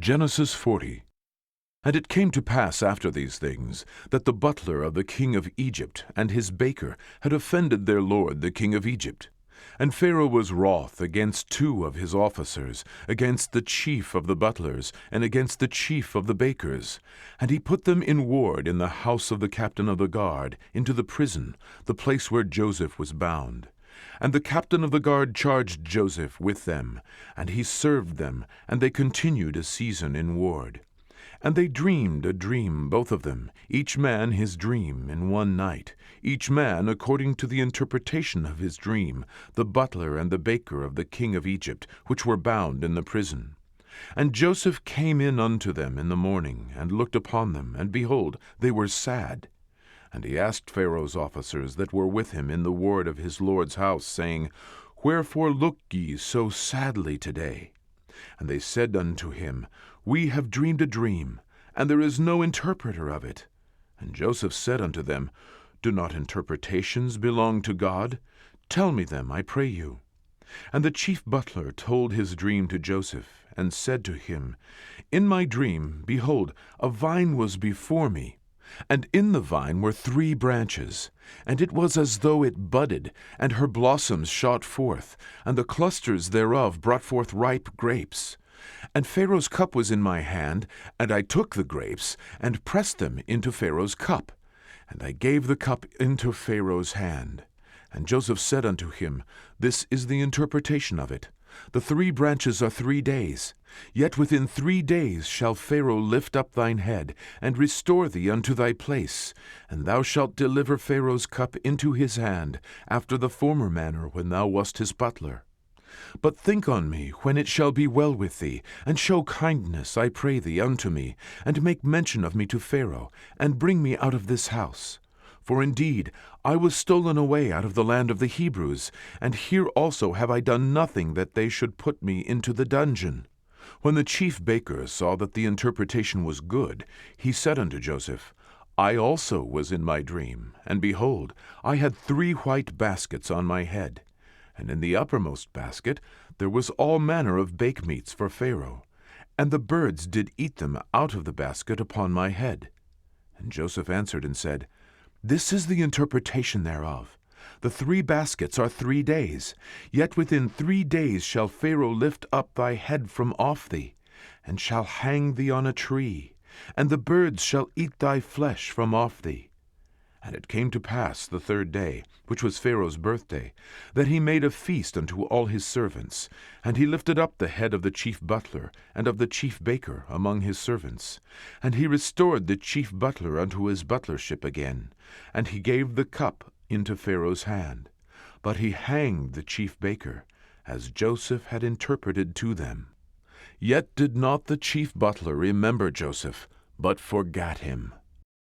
Genesis 40. And it came to pass after these things, that the butler of the king of Egypt and his baker had offended their lord the king of Egypt. And Pharaoh was wroth against two of his officers, against the chief of the butlers, and against the chief of the bakers. And he put them in ward in the house of the captain of the guard, into the prison, the place where Joseph was bound. And the captain of the guard charged Joseph with them, and he served them, and they continued a season in ward. And they dreamed a dream, both of them, each man his dream in one night, each man according to the interpretation of his dream, the butler and the baker of the king of Egypt, which were bound in the prison. And Joseph came in unto them in the morning, and looked upon them, and behold, they were sad. And he asked Pharaoh's officers that were with him in the ward of his lord's house, saying, Wherefore look ye so sadly today? And they said unto him, We have dreamed a dream, and there is no interpreter of it. And Joseph said unto them, Do not interpretations belong to God? Tell me them, I pray you. And the chief butler told his dream to Joseph, and said to him, In my dream, behold, a vine was before me, and in the vine were 3 branches, and it was as though it budded, and her blossoms shot forth, and the clusters thereof brought forth ripe grapes. And Pharaoh's cup was in my hand, and I took the grapes, and pressed them into Pharaoh's cup. And I gave the cup into Pharaoh's hand. And Joseph said unto him, This is the interpretation of it. The 3 branches are 3 days. Yet within 3 days shall Pharaoh lift up thine head, and restore thee unto thy place. And thou shalt deliver Pharaoh's cup into his hand, after the former manner when thou wast his butler. But think on me when it shall be well with thee, and show kindness, I pray thee, unto me, and make mention of me to Pharaoh, and bring me out of this house. For indeed I was stolen away out of the land of the Hebrews, and here also have I done nothing that they should put me into the dungeon. When the chief baker saw that the interpretation was good, he said unto Joseph, I also was in my dream, and behold, I had 3 white baskets on my head. And in the uppermost basket there was all manner of bakemeats for Pharaoh, and the birds did eat them out of the basket upon my head. And Joseph answered and said, This is the interpretation thereof. The 3 baskets are 3 days, yet within 3 days shall Pharaoh lift up thy head from off thee, and shall hang thee on a tree, and the birds shall eat thy flesh from off thee. And it came to pass the 3rd day, which was Pharaoh's birthday, that he made a feast unto all his servants. And he lifted up the head of the chief butler and of the chief baker among his servants. And he restored the chief butler unto his butlership again. And he gave the cup into Pharaoh's hand. But he hanged the chief baker, as Joseph had interpreted to them. Yet did not the chief butler remember Joseph, but forgat him.